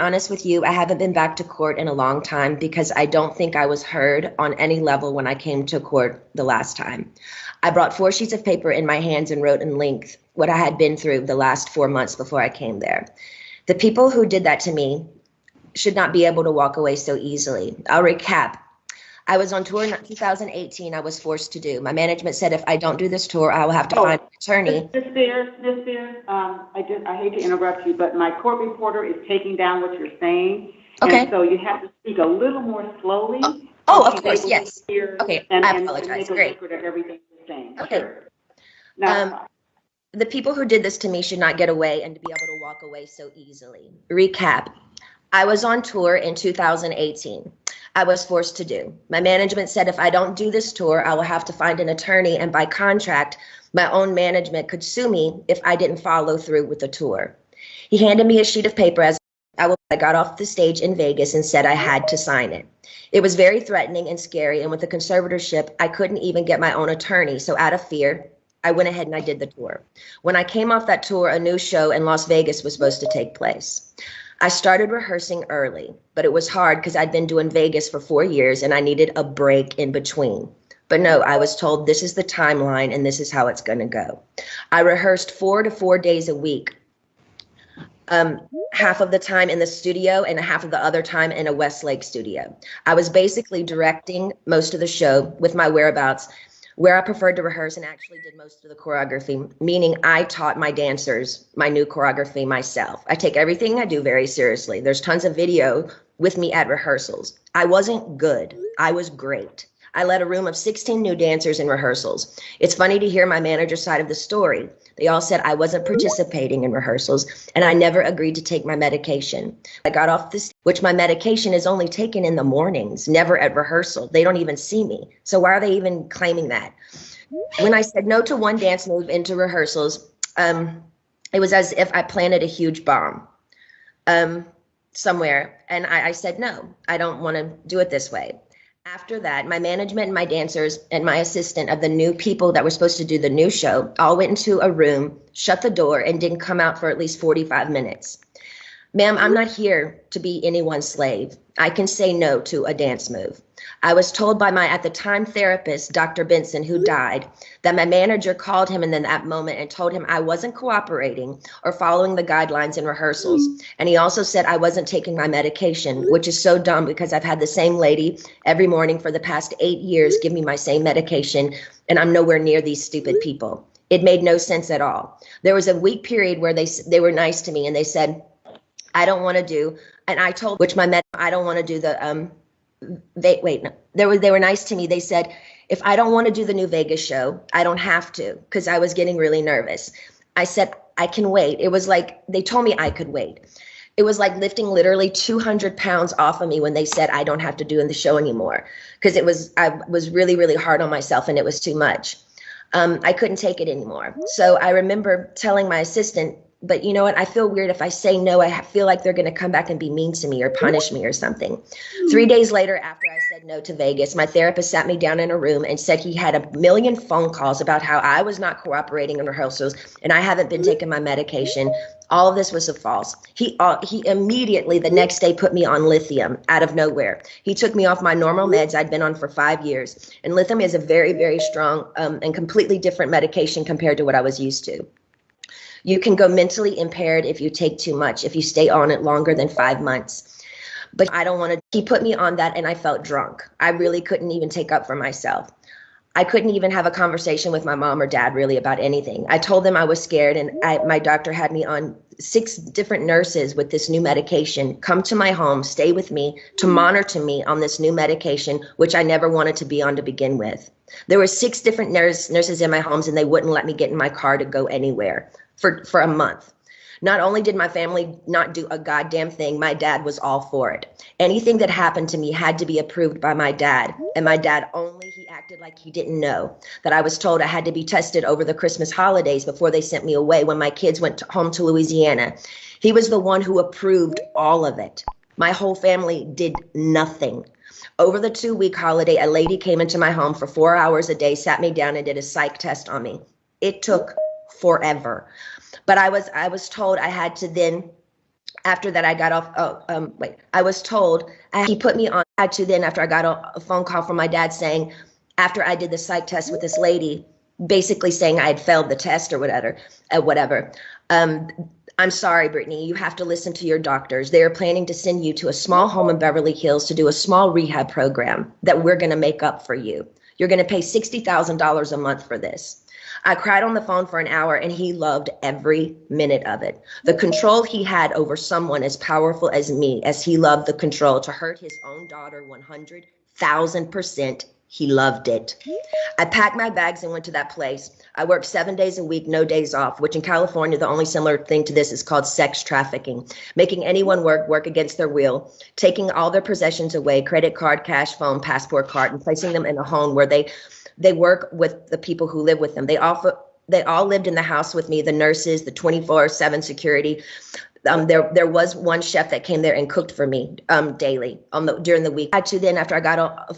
Honest with you, I haven't been back to court in a long time because I don't think I was heard on any level when I came to court the last time. I brought 4 sheets of paper in my hands and wrote in length what I had been through the last 4 months before I came there. The people who did that to me should not be able to walk away so easily. I'll recap. I was on tour in 2018. I was forced to do. My management said if I don't do this tour, I will have to find an attorney. Miss Spears, I hate to interrupt you, but my court reporter is taking down what you're saying. Okay. And so you have to speak a little more slowly. Of course, yes. Okay, I apologize. And make a Great. record of everything you're saying. Okay. Sure. Now, the people who did this to me should not get away and to be able to walk away so easily. Recap. I was on tour in 2018. I was forced to do. My management said if I don't do this tour, I will have to find an attorney, and by contract, my own management could sue me if I didn't follow through with the tour. He handed me a sheet of paper as I got off the stage in Vegas and said I had to sign it. It was very threatening and scary, and with the conservatorship, I couldn't even get my own attorney, so out of fear, I went ahead and I did the tour. When I came off that tour, a new show in Las Vegas was supposed to take place. I started rehearsing early, but it was hard because I'd been doing Vegas for 4 years and I needed a break in between. But no, I was told this is the timeline and this is how it's going to go. I rehearsed 4 to 4 days a week, half of the time in the studio and half of the other time in a Westlake studio. I was basically directing most of the show with my whereabouts, where I preferred to rehearse, and actually did most of the choreography, meaning I taught my dancers my new choreography myself. I take everything I do very seriously. There's tons of video with me at rehearsals. I wasn't good. I was great. I led a room of 16 new dancers in rehearsals. It's funny to hear my manager's side of the story. They all said I wasn't participating in rehearsals and I never agreed to take my medication. I got off this, which my medication is only taken in the mornings, never at rehearsal. They don't even see me. So why are they even claiming that? When I said no to one dance move into rehearsals, it was as if I planted a huge bomb somewhere. And I said, no, I don't want to do it this way. After that, my management and my dancers and my assistant of the new people that were supposed to do the new show all went into a room, shut the door, and didn't come out for at least 45 minutes. Ma'am, I'm not here to be anyone's slave. I can say no to a dance move. I was told by my, at the time, therapist, Dr. Benson, who died, that my manager called him in that moment and told him I wasn't cooperating or following the guidelines in rehearsals. And he also said I wasn't taking my medication, which is so dumb because I've had the same lady every morning for the past 8 years give me my same medication, and I'm nowhere near these stupid people. It made no sense at all. There was a week period where they were nice to me and they said, I don't want to do, and I told, which my I don't want to do the, they were nice to me. They said, if I don't want to do the new Vegas show, I don't have to, because I was getting really nervous. I said, I can wait. It was like, they told me I could wait. It was like lifting literally 200 pounds off of me when they said I don't have to do the show anymore, because I was really, really hard on myself and it was too much. I couldn't take it anymore. So I remember telling my assistant, but you know what? I feel weird if I say no. I feel like they're going to come back and be mean to me or punish me or something. 3 days later, after I said no to Vegas, my therapist sat me down in a room and said he had a million phone calls about how I was not cooperating in rehearsals and I haven't been taking my medication. All of this was false. He immediately the next day put me on lithium out of nowhere. He took me off my normal meds I'd been on for 5 years. And lithium is a very, very strong and completely different medication compared to what I was used to. You can go mentally impaired if you take too much, if you stay on it longer than 5 months. But I don't want to, he put me on that and I felt drunk. I really couldn't even take up for myself. I couldn't even have a conversation with my mom or dad really about anything. I told them I was scared and my doctor had me on 6 different nurses with this new medication come to my home, stay with me, to monitor me on this new medication, which I never wanted to be on to begin with. There were 6 different nurses in my homes and they wouldn't let me get in my car to go anywhere for a month. Not only did my family not do a goddamn thing, my dad was all for it. Anything that happened to me had to be approved by my dad. And my dad he acted like he didn't know that I was told I had to be tested over the Christmas holidays before they sent me away when my kids went home to Louisiana. He was the one who approved all of it. My whole family did nothing. Over the 2-week holiday, a lady came into my home for 4 hours a day, sat me down and did a psych test on me. It took forever. But I was told I had to then After that, I got off. I was told he put me on. I had to then after I got a phone call from my dad saying, after I did the psych test with this lady, basically saying I had failed the test or whatever. Whatever. I'm sorry, Brittany. You have to listen to your doctors. They are planning to send you to a small home in Beverly Hills to do a small rehab program that we're going to make up for you. You're going to pay $60,000 a month for this. I cried on the phone for an hour and he loved every minute of it. The control he had over someone as powerful as me, as he loved the control to hurt his own daughter 100,000%, he loved it. I packed my bags and went to that place. I worked 7 days a week, no days off, which in California, the only similar thing to this is called sex trafficking, making anyone work against their will, taking all their possessions away, credit card, cash, phone, passport card, and placing them in a home where they work with the people who live with them. They all lived in the house with me, the nurses, the 24/7 security. There was one chef that came there and cooked for me daily during the week. I had to then, after I got